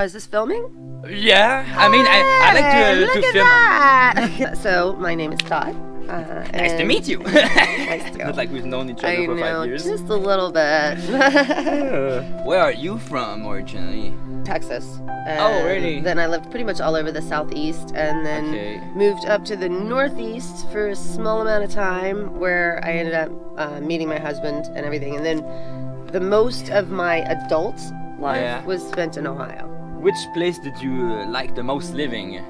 Is this filming? Yeah, I mean, I like to film. That. So, my name is Todd. Nice to meet you. Nice to. Not like we've known each other for 5 years. Just a little bit. Where are you from originally? Texas. Oh, really? Then I lived pretty much all over the southeast, and then moved up to the northeast for a small amount of time, where I ended up meeting my husband and everything. And then the most of my adult life was spent in Ohio. Which place did you like the most living?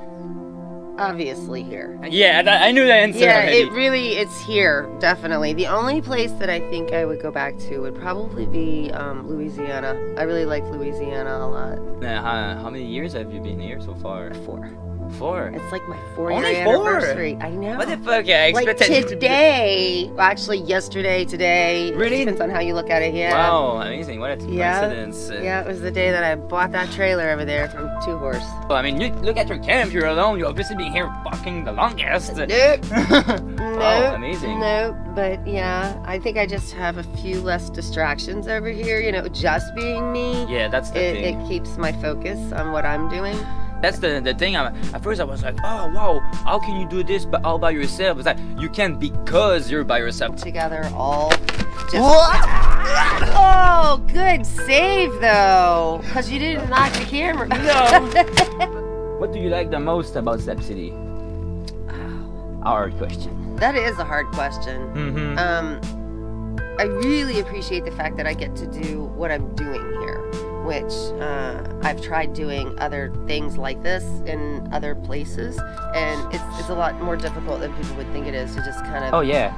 Obviously here. Yeah, I knew that answer already. It's here, definitely. The only place that I think I would go back to would probably be Louisiana. I really like Louisiana a lot. How many years have you been here so far? 4. 4? It's like my 4-year Only 4? anniversary. I know. What the fuck? Yeah, I expected like today, well, actually yesterday, today. Really? Depends on how you look at it, yeah. Wow, amazing. What a coincidence. Yeah, it was the day that I bought that trailer over there from Two Horse. Well, I mean, you look at your camp, you're alone. You've obviously been here fucking the longest. Nope. Oh, amazing. Nope, but yeah, I think I just have a few less distractions over here, you know, just being me. Yeah, that's the thing. It keeps my focus on what I'm doing. That's the thing. At first I was like, oh wow, how can you do this all by yourself? It's like, you can't because you're by yourself. Together all just... Oh, good save though, because you didn't knock the camera. No. What do you like the most about Slab City? Hard question. That is a hard question. Mm-hmm. I really appreciate the fact that I get to do what I'm doing here, which I've tried doing other things like this in other places, and it's a lot more difficult than people would think it is to just kind of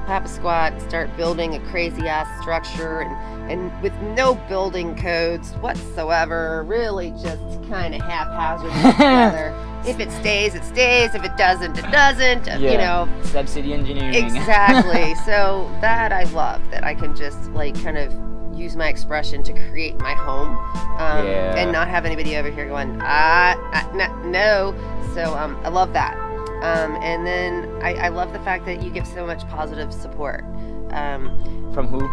pop a squat and start building a crazy ass structure and with no building codes whatsoever, really just kind of haphazard together. If it stays, it stays. If it doesn't, it doesn't. You know. Slab City engineering. Exactly. So that I love, that I can just like kind of use my expression to create my home, and not have anybody over here going, no. So I love that. And then I love the fact that you give so much positive support. From who?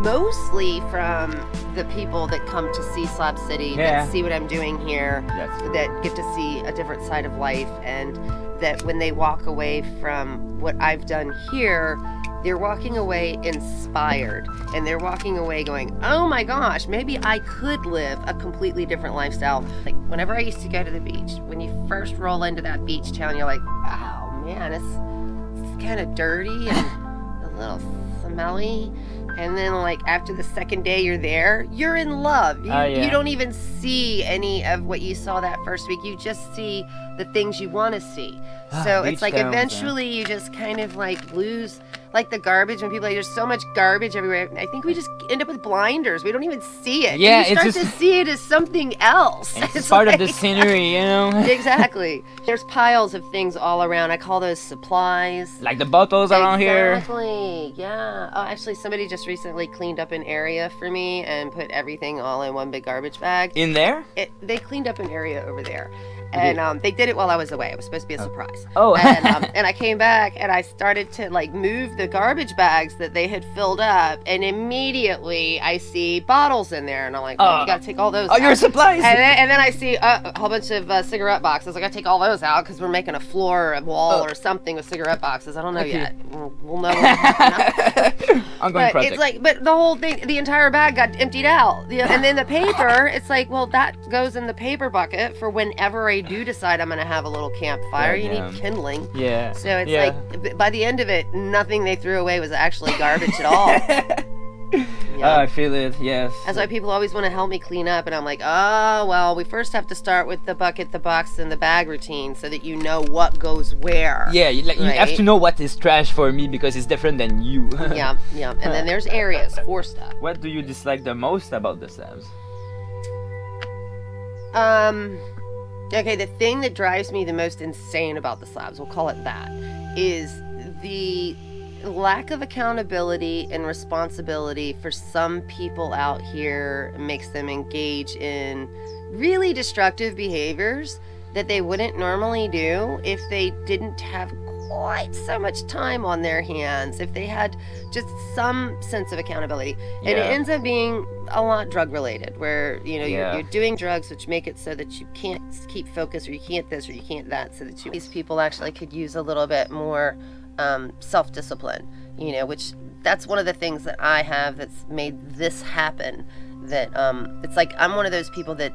Mostly from the people that come to see Slab City, that see what I'm doing here, that get to see a different side of life, and that when they walk away from what I've done here, they're walking away inspired, and they're walking away going, oh my gosh, maybe I could live a completely different lifestyle. Like whenever I used to go to the beach, when you first roll into that beach town, you're like, oh man, it's kind of dirty and a little smelly. And then like after the second day you're there, you're in love. You don't even see any of what you saw that first week. You just see the things you want to see. So it's like eventually you just kind of like lose like the garbage when people are like, there's so much garbage everywhere. I think we just end up with blinders. We don't even see it. Yeah, you start to see it as something else. It's part of the scenery, you know? Exactly. There's piles of things all around. I call those supplies. Like the bottles around here. Exactly. Yeah. Oh, actually, somebody just recently cleaned up an area for me and put everything all in one big garbage bag. In there? They cleaned up an area over there. And they did it while I was away. It was supposed to be a surprise. Oh. And I came back and I started to like move the garbage bags that they had filled up, and immediately I see bottles in there, and I'm like, well, you gotta take all those out. Your supplies. And then I see a whole bunch of cigarette boxes. I gotta take all those out because we're making a floor, a wall, or something with cigarette boxes. I don't know yet. We'll know. Ongoing project. It's like, but the whole thing, the entire bag got emptied out. And then the paper, it's like, well, that goes in the paper bucket for whenever I do decide I'm gonna have a little campfire. You need kindling. Yeah. So it's like, by the end of it, nothing they threw away was actually garbage at all. I feel it, yes. That's why people always want to help me clean up, and I'm like, oh, well, we first have to start with the bucket, the box, and the bag routine so that you know what goes where. Yeah, you have to know what is trash for me because it's different than you. Yeah. And then there's areas for stuff. What do you dislike the most about the Slabs? Okay, the thing that drives me the most insane about the Slabs, we'll call it that, is the lack of accountability and responsibility for some people out here makes them engage in really destructive behaviors that they wouldn't normally do if they didn't have quite so much time on their hands if they had just some sense of accountability. And it ends up being a lot drug related, where you're doing drugs which make it so that you can't keep focus, or you can't this or you can't that, so that these people actually could use a little bit more self-discipline, which that's one of the things that I have that's made this happen. That it's like I'm one of those people that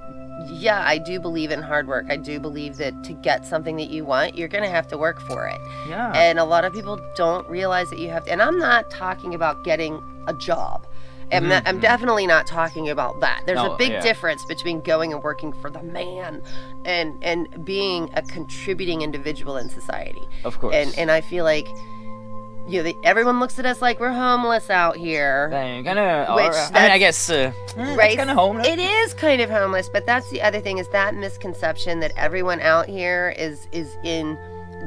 I do believe in hard work. I do believe that to get something that you want, you're gonna have to work for it. And a lot of people don't realize that you have to, and I'm not talking about getting a job. I'm definitely not talking about that. There's a big difference between going and working for the man and being a contributing individual in society. Of course. And I feel like everyone looks at us like we're homeless out here. I guess right? It's kind of homeless. It is kind of homeless, but that's the other thing, is that misconception that everyone out here is in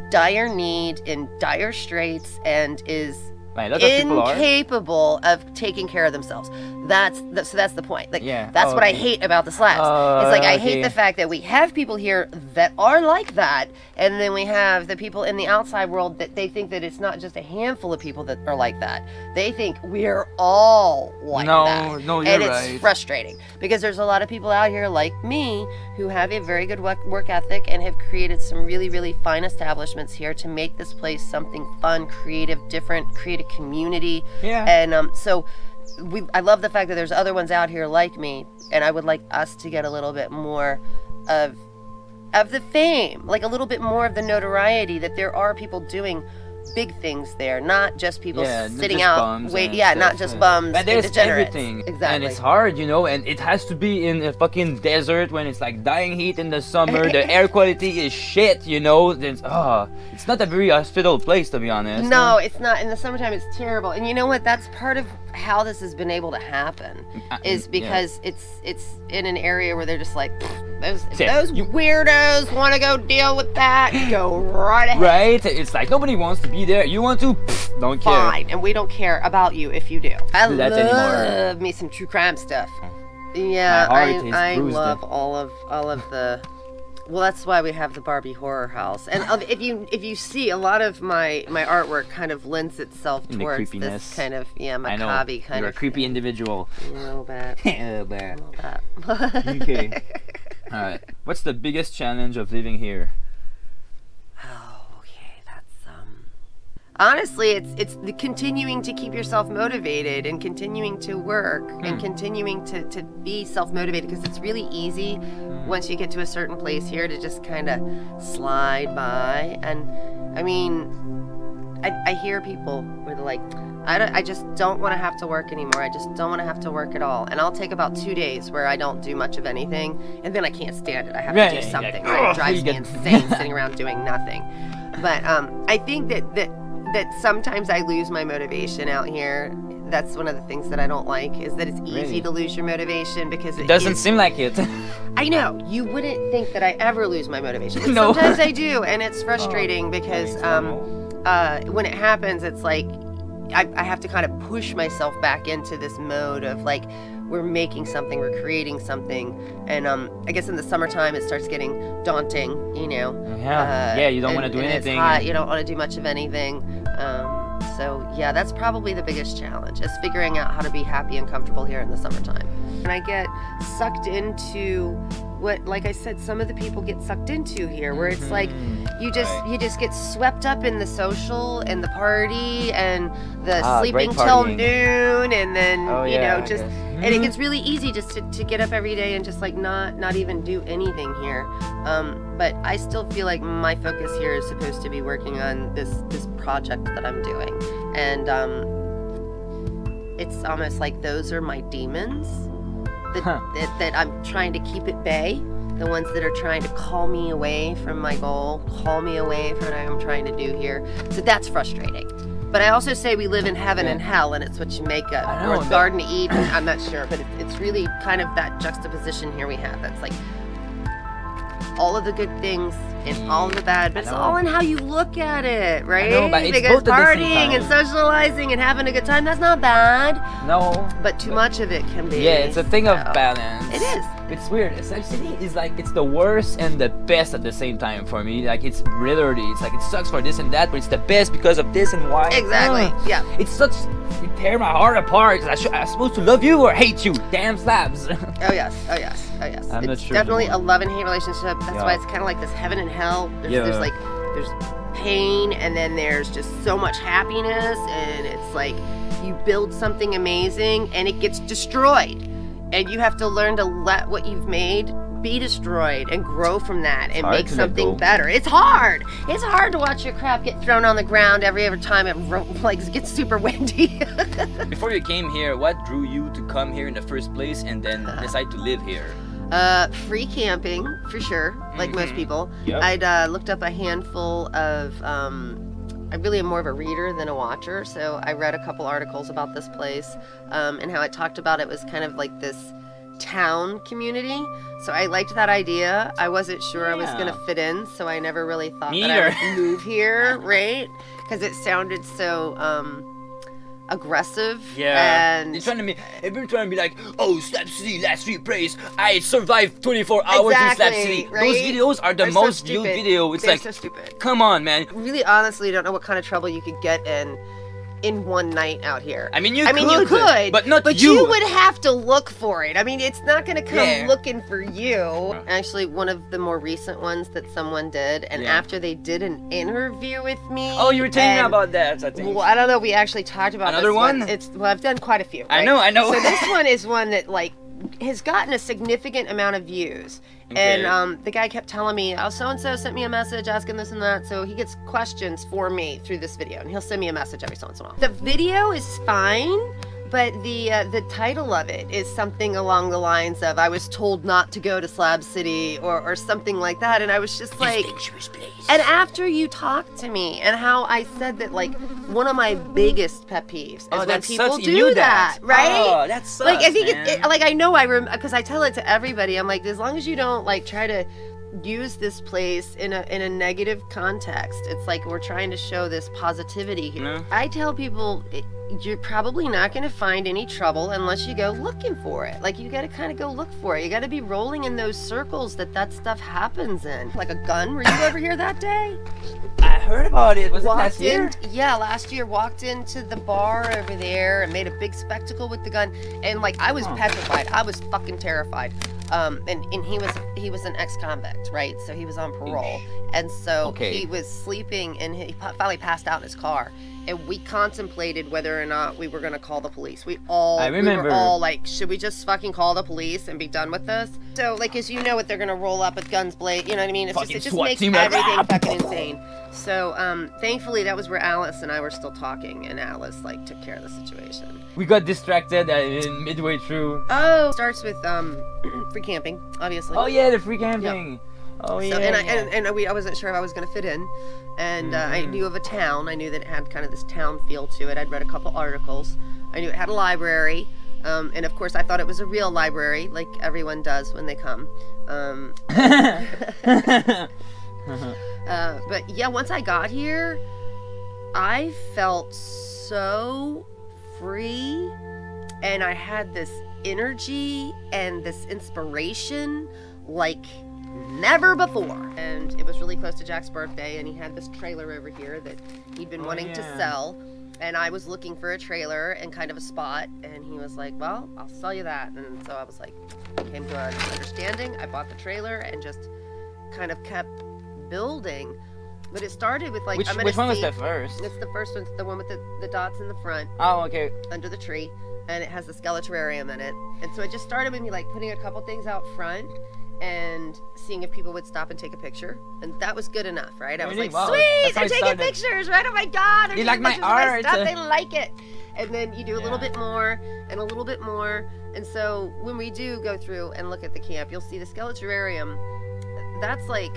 dire need, in dire straits, and is incapable of taking care of themselves. So that's the point. That's what I hate about the Slabs. It's like I hate the fact that we have people here that are like that, and then we have the people in the outside world that they think that it's not just a handful of people that are like that. They think we're all like that. No, you're and right. It's frustrating because there's a lot of people out here like me who have a very good work ethic and have created some really, really fine establishments here to make this place something fun, creative, different, create a community. And so I love the fact that there's other ones out here like me, and I would like us to get a little bit more of the fame, like a little bit more of the notoriety that there are people doing big things there, not just people sitting out not just bums, but there's degenerates. Everything. Exactly. And it's hard, and it has to be in a fucking desert when it's like dying heat in the summer. The air quality is shit, it's not a very hospitable place, to be honest. No, it's not. In the summertime it's terrible. And you know what, that's part of how this has been able to happen, is because it's in an area where they're just like, those weirdos want to go deal with that, go right ahead. Right? It's like nobody wants to be there. You want to? Don't care. Fine, and we don't care about you if you do. I love me some true crime stuff. Yeah, I love all of the. Well, that's why we have the Barbie Horror House, and if you see, a lot of my artwork kind of lends itself towards this kind of macabre kind of. You're a creepy individual. A little bit. A little bit. Okay. All right. What's the biggest challenge of living here? Honestly, it's the continuing to keep yourself motivated and continuing to work and continuing to be self-motivated, because it's really easy once you get to a certain place here to just kind of slide by. And I mean, I hear people where they're like, I just don't want to have to work anymore. I just don't want to have to work at all. And I'll take about 2 days where I don't do much of anything, and then I can't stand it. I have to do something. It drives me insane sitting around doing nothing. But I think that sometimes I lose my motivation out here. That's one of the things that I don't like, is that it's easy to lose your motivation, because it doesn't seem like it. I know. You wouldn't think that I ever lose my motivation. But sometimes I do, and it's frustrating because when it happens, it's like I have to kind of push myself back into this mode of like, we're making something, we're creating something. And I guess in the summertime it starts getting daunting, you don't want to do anything. It's hot, you don't want to do much of anything. So that's probably the biggest challenge, is figuring out how to be happy and comfortable here in the summertime. And I get sucked into what, like I said, some of the people get sucked into here, where it's like you just get swept up in the social and the party and the sleeping till noon, and then and it gets really easy just to get up every day and just like not even do anything here. But I still feel like my focus here is supposed to be working on this project that I'm doing, and it's almost like those are my demons that I'm trying to keep at bay. The ones that are trying to call me away from my goal, call me away from what I'm trying to do here. So that's frustrating. But I also say we live in heaven and hell, and it's what you make of. Or Garden of Eden, I'm not sure. But it's really kind of that juxtaposition here we have. That's like all of the good things and all of the bad, but it's all in how you look at it, right? I know, but it's because both at the same partying and socializing and having a good time, that's not bad. No. But too much of it can be. Yeah, it's a thing of balance. It is. It's weird. Slab City is like, it's the worst and the best at the same time for me. Like, it's literally, it's like, it sucks for this and that, but it's the best because of this and why. Exactly. Yeah. It's such, you tear my heart apart. I'm supposed to love you or hate you. Damn Slabs. Oh yes. Oh yes. Oh yes. I'm not It's sure definitely anymore. a love and hate relationship. That's Yeah. why it's kind of like this heaven and hell. There's Yeah. like, there's pain, and then there's just so much happiness, and it's like you build something amazing and it gets destroyed, and you have to learn to let what you've made be destroyed and grow from that and hard make to let something go. better. It's hard to watch your crap get thrown on the ground every time it like gets super windy. Before you came here, what drew you to come here in the first place and then decide to live here? Free camping for sure, like most people. Yep. I'd looked up a handful of I really am more of a reader than a watcher, so I read a couple articles about this place, and how it talked about it was kind of like this town community. So I liked that idea. I wasn't sure I was gonna fit in, so I never really thought Me that either. I would move here, right? Because it sounded so aggressive. Yeah. And They're trying to be like, oh, Slab City, last free place. I survived 24 hours in Slab City. right? Those videos are the They're so most viewed stupid. video. It's They're like, so stupid. come on, man. Really honestly don't know what kind of trouble you could get in one night out here. I mean, you could, but not but you. you would have to look for it. I mean, it's not going to come Yeah. looking for you. Actually, one of the more recent ones that someone did, and Yeah. after they did an interview with me. Oh, you were telling me and- about that, I think. Well, I don't know. We actually talked about Another this one? Well, I've done quite a few. I right? know. So this one is one that like has gotten a significant amount of views. Okay. And the guy kept telling me, oh, so-and-so sent me a message asking this and that. So he gets questions for me through this video, and he'll send me a message every so once in a while. The video is fine, but the title of it is something along the lines of, I was told not to go to Slab City, or something like that. And I was just like, and after you talked to me and how I said that, like, one of my biggest pet peeves is when people do that, right? Oh, that sucks, Like, I think man. like, I know because I tell it to everybody. I'm like, as long as you don't like try to use this place in a negative context, it's like we're trying to show this positivity here. No. I tell people, you're probably not going to find any trouble unless you go looking for it. Like, you got to kind of go look for it. You got to be rolling in those circles that stuff happens in. Like a gun. Were you over here that day? I heard about it. Was it last year? Yeah, last year. Walked into the bar over there and made a big spectacle with the gun. And like, I was petrified. I was fucking terrified. And he was an ex-convict, right? So he was on parole. And so he was sleeping, and he finally passed out in his car. And we contemplated whether or not we were going to call the police. We were all like, should we just fucking call the police and be done with this? So, like, as you know, what they're going to roll up with guns blazing, you know what I mean? It's just, it just makes everything fucking insane. So, thankfully, that was where Alice and I were still talking, and Alice, like, took care of the situation. We got distracted midway through. Oh, starts with, free camping, obviously. Oh yeah, the free camping. Yep. Oh yeah. So, and I wasn't sure if I was going to fit in. And I knew of a town. I knew that it had kind of this town feel to it. I'd read a couple articles. I knew it had a library. And of course, I thought it was a real library, like everyone does when they come. But yeah, once I got here, I felt so free. And I had this energy and this inspiration like never before. And it was really close to Jack's birthday, and he had this trailer over here that he'd been wanting to sell. And I was looking for a trailer and kind of a spot, and he was like, well, I'll sell you that. And so I was like, came to an understanding. I bought the trailer and just kind of kept building. But it started with like, which one was the first? It's the first one, the one with the dots in the front. Oh, okay. Under the tree. And it has the skeleterarium in it. And so it just started with me like putting a couple things out front and seeing if people would stop and take a picture. And that was good enough, right? I was like, sweet, they're taking pictures, right? Oh my God, they're taking pictures of my stuff. They like it. And then you do a little bit more and a little bit more. And so when we do go through and look at the camp, you'll see the skeleterarium. That's like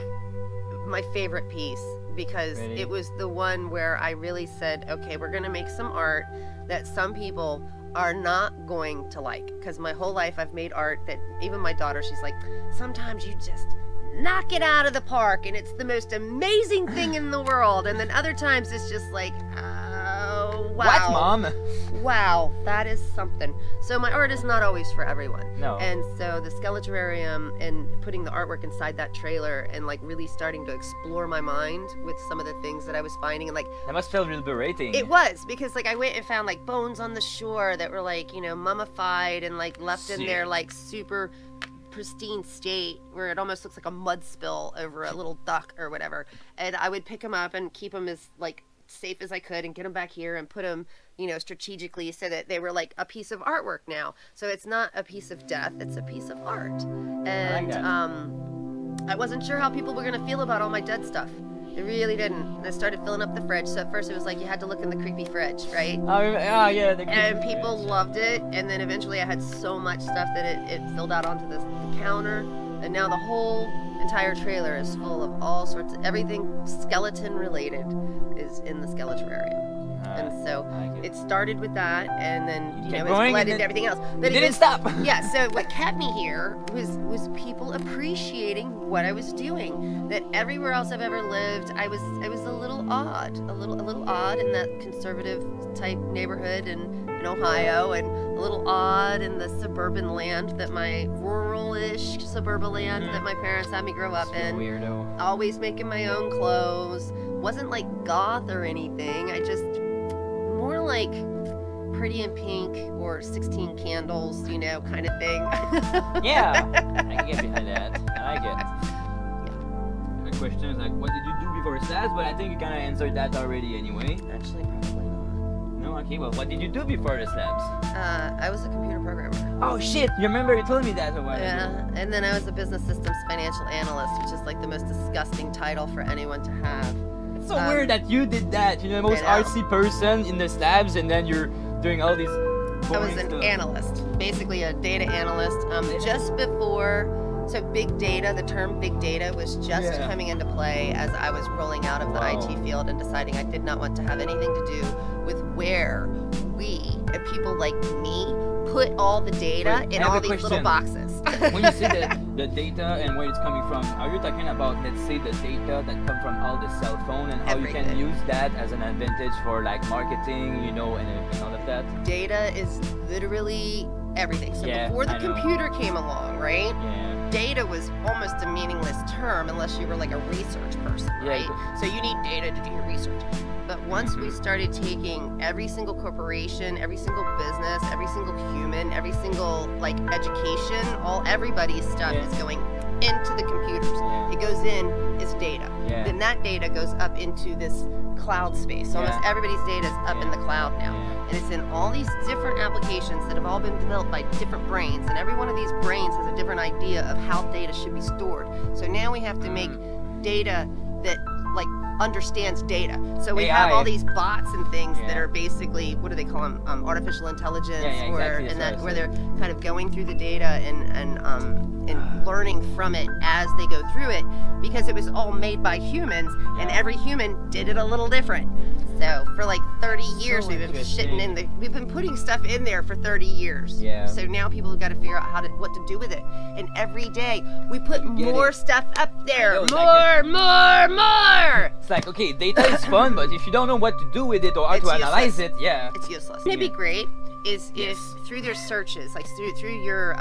my favorite piece, because it was the one where I really said, okay, we're going to make some art that some people are not going to like. Because my whole life I've made art that even my daughter, she's like, sometimes you just knock it out of the park and it's the most amazing thing in the world. And then other times it's just like, Wow. What, Mom? Wow, that is something. So my art is not always for everyone. No. And so the Skeleterrarium and putting the artwork inside that trailer and like really starting to explore my mind with some of the things that I was finding and like That must feel liberating. it was because like I went and found like bones on the shore that were like, you know, mummified and like left in their like super pristine state where it almost looks like a mud spill over a little duck or whatever. And I would pick them up and keep them as like safe as I could and get them back here and put them, you know, strategically so that they were like a piece of artwork now. So it's not a piece of death, it's a piece of art. And I wasn't sure how people were gonna feel about all my dead stuff. They really didn't. And I started filling up the fridge. So at first it was like you had to look in the creepy fridge, right? Oh yeah. And people loved it. And then eventually I had so much stuff that it filled out onto the counter. And now the whole entire trailer is full of all sorts of everything skeleton related is in the Skeleterrarium. And so it started with that, and then you know it's bled into everything else. But it didn't stop. Yeah. So what kept me here was people appreciating what I was doing. That everywhere else I've ever lived, I was a little odd, a little odd in that conservative type neighborhood in Ohio, and a little odd in the suburban land that my rural-ish suburban land that my parents had me grow up in. Weirdo. Always making my own clothes. Wasn't like goth or anything. I just more like Pretty in Pink or 16 Candles, you know, kind of thing. Yeah, I can get behind that. I like it. Yeah. The question is like, what did you do before Slabs? But I think you kind of answered that already anyway. Actually, probably not. No, okay, well, what did you do before the Slabs? I was a computer programmer. Oh shit, you remember you told me that a while ago. Yeah, and then I was a business systems financial analyst, which is like the most disgusting title for anyone to have. It's so weird that you did that. You're the most artsy person in the Slabs, and then you're doing all these. I was an analyst, basically a data analyst. Just before, so big data. The term big data was just coming into play as I was rolling out of the IT field and deciding I did not want to have anything to do with where we and people like me put all the data in all these little boxes. When you say the data and where it's coming from, are you talking about, let's say, the data that come from all the cell phone and how you can use that as an advantage for like marketing, you know, and all of that? Data is literally everything. So before the computer came along, right? Yeah. Data was almost a meaningless term unless you were like a research person, right? So you need data to do your research. But once we started taking every single corporation, every single business, every single human, every single like education, everybody's stuff is going into the computers. It goes in as data. Then that data goes up into this cloud space. So almost everybody's data is up in the cloud now. And it's in all these different applications that have all been developed by different brains. And every one of these brains has a different idea of how data should be stored. So now we have to make data that like understands data. So we have all these bots and things that are basically, what do they call them? Artificial intelligence, where they're kind of going through the data and learning from it as they go through it, because it was all made by humans and every human did it a little different. So for like 30 years we've been putting stuff in there for 30 years. So now people have got to figure out what to do with it. And every day we put more stuff up there. More. It's like, okay, data is fun, but if you don't know what to do with it or how to analyze it, it's useless. It'd be great is if through their searches, like through your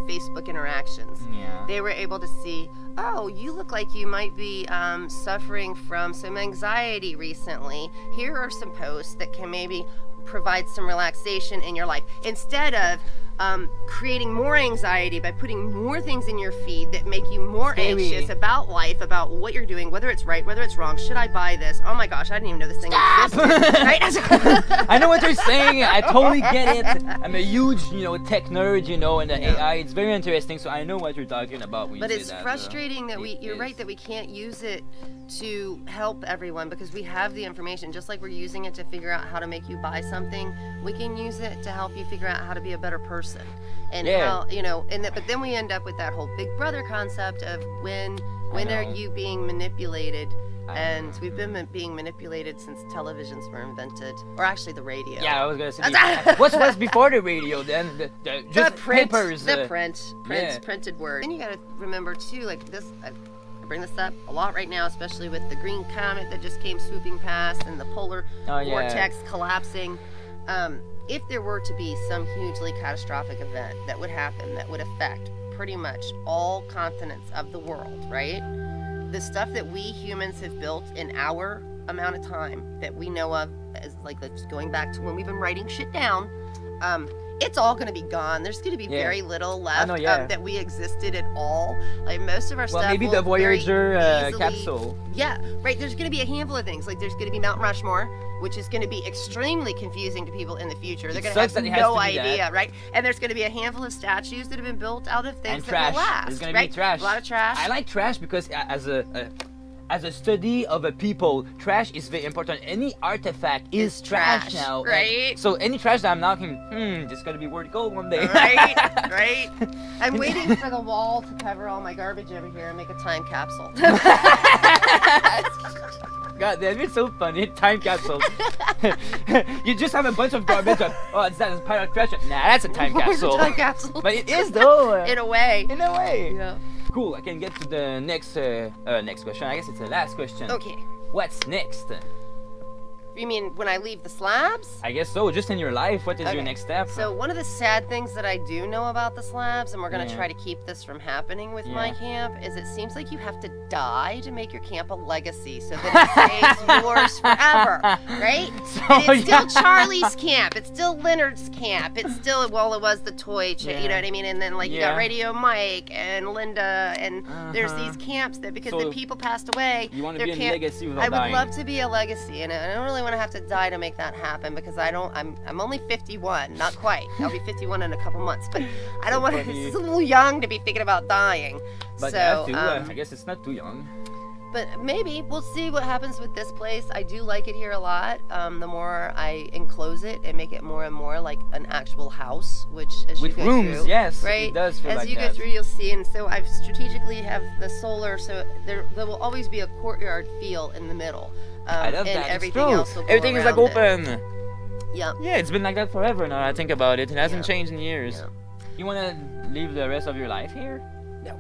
Facebook interactions, they were able to see, oh, you look like you might be suffering from some anxiety recently. Here are some posts that can maybe provide some relaxation in your life, instead of creating more anxiety by putting more things in your feed that make you more anxious about life, about what you're doing, whether it's right, whether it's wrong. Should I buy this? Oh my gosh, I didn't even know this thing existed. Right? I know what you're saying. I totally get it. I'm a huge, tech nerd, and the AI. It's very interesting. So I know what you're talking about when you say that. But it's frustrating that you're right, that we can't use it to help everyone, because we have the information. Just like we're using it to figure out how to make you buy something, we can use it to help you figure out how to be a better person. And how, but then we end up with that whole Big Brother concept of when are you being manipulated? And we've been being manipulated since televisions were invented, or actually the radio. Yeah, I was gonna say. What was before the radio then? Just the print, papers. The printed word. And you gotta remember too, like this. I bring this up a lot right now, especially with the green comet that just came swooping past and the polar vortex collapsing. If there were to be some hugely catastrophic event that would happen that would affect pretty much all continents of the world, right? The stuff that we humans have built in our amount of time that we know of, as like that's going back to when we've been writing shit down, it's all going to be gone. There's going to be very little left that we existed at all. Like most of our stuff. Well, maybe the Voyager capsule. Yeah, right. There's going to be a handful of things. Like there's going to be Mount Rushmore, which is going to be extremely confusing to people in the future. They're going to have no idea, right? And there's going to be a handful of statues that have been built out of things that will last. There's going to be trash. A lot of trash. I like trash because as a study of a people, trash is very important. Any artifact is trash now. Right? So any trash that I'm knocking, this is going to be where to go one day. Right, right. I'm waiting for the wall to cover all my garbage over here and make a time capsule. God damn, it's so funny. Time capsule. You just have a bunch of garbage. It's that a pile of trash. Nah, that's a time capsule. It's a time capsule. But it is though. In a way. In a way. Yeah. Cool. I can get to the next question. I guess it's the last question. Okay. What's next? You mean when I leave the slabs? I guess so. Just in your life, what is your next step? So one of the sad things that I do know about the slabs, and we're going to try to keep this from happening with my camp, is it seems like you have to die to make your camp a legacy so that it stays yours forever, right? So, and it's still Charlie's camp. It's still Leonard's camp. It's still, well, it was the toy, you know what I mean? And then like you got Radio Mike and Linda, and there's these camps that because the people passed away, you want to be a legacy without dying. I would love to be a legacy, and I don't really want to have to die to make that happen because I'm only 51, not quite. I'll be 51 in a couple months, but I don't want to. It's a little young to be thinking about dying. But so I guess it's not too young. But maybe we'll see what happens with this place. I do like it here a lot. The more I enclose it and make it more and more like an actual house, which as with you go rooms, through, yes, right? It does feel as like you that. go through, you'll see. And so I've strategically have the solar, so there will always be a courtyard feel in the middle. I love and that. everything it's true. else will go Everything is like around open. Yep. Yeah, it's been like that forever now. I think about it. It hasn't changed in years. Yeah. You want to live the rest of your life here? No.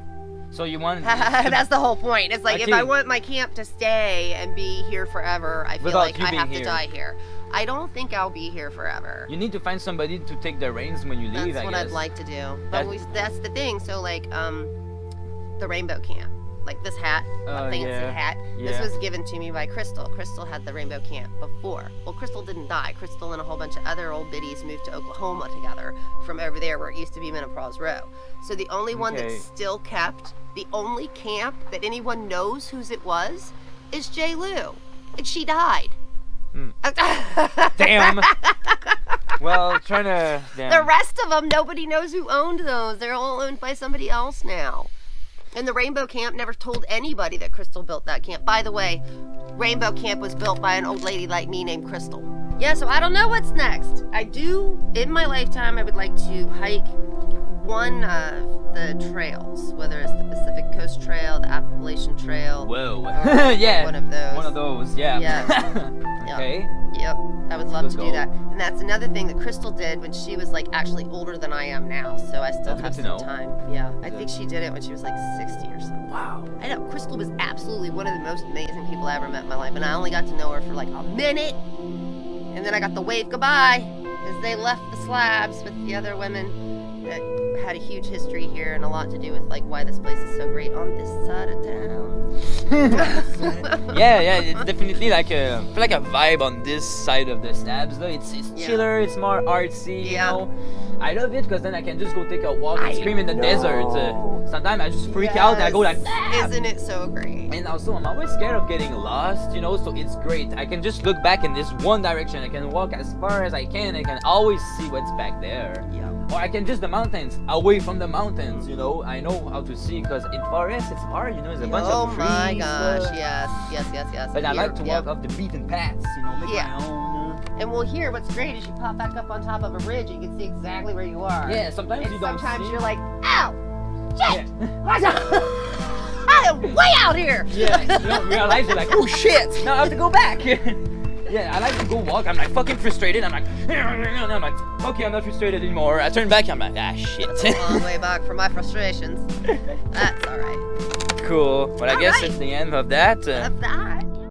So you want? That's the whole point. It's like if Okay. I want my camp to stay and be here forever, I feel Without like you I being have here. to die here. I don't think I'll be here forever. You need to find somebody to take the reins when you leave. That's I what guess. I'd like to do. But that's the thing. So like the rainbow camp. Like this hat, a fancy hat. This was given to me by Crystal. Crystal had the rainbow camp before. Well, Crystal didn't die. Crystal and a whole bunch of other old biddies moved to Oklahoma together from over there where it used to be Menopause Row. So the only one that's still kept, the only camp that anyone knows whose it was, is J. Lou. And she died. Damn. Well, trying to. Damn. The rest of them, nobody knows who owned those. They're all owned by somebody else now. And the Rainbow Camp never told anybody that Crystal built that camp. By the way, Rainbow Camp was built by an old lady like me named Crystal. Yeah, so I don't know what's next. I do, in my lifetime, I would like to hike one of the trails, whether it's the Pacific Coast Trail, the Appalachian Trail. Whoa. Or Yeah. One of those. One of those, yeah. Yeah. Okay. Yep. I would love to do goal. that. And that's another thing that Crystal did when she was like actually older than I am now. So I still have some time. Yeah. I think she did it when she was like 60 or something. Wow. I know. Crystal was absolutely one of the most amazing people I ever met in my life. And I only got to know her for like a minute. And then I got to wave goodbye as they left the slabs with the other women that had a huge history here and a lot to do with like why this place is so great on this side of town. yeah, it's definitely like a vibe on this side of the Slabs though. It's chiller, it's more artsy, you know. I love it because then I can just go take a walk and scream in the desert. Sometimes I just freak out and I go like, isn't it so great? And also I'm always scared of getting lost, you know, so it's great. I can just look back in this one direction. I can walk as far as I can. I can always see what's back there. Yeah. Or I can just the mountains, away from the mountains, you know. I know how to see because in forest it's hard, you know, there's a bunch of trees. Oh my gosh, yes. But I like to walk off the beaten paths, you know, make my own. And well, here, what's great is you pop back up on top of a ridge and you can see exactly where you are. Yeah, sometimes and you don't sometimes see. you're like, ow, shit, watch out. I am way out here. Yeah, you don't realize you're like, oh shit, now I have to go back. Yeah, I like to go walk. I'm like fucking frustrated. I'm like, and I'm like, okay, I'm not frustrated anymore. I turn back. I'm like, ah, shit. That's a long way back from my frustrations. That's all right. Cool. Well, I guess it's the end of that. Of that.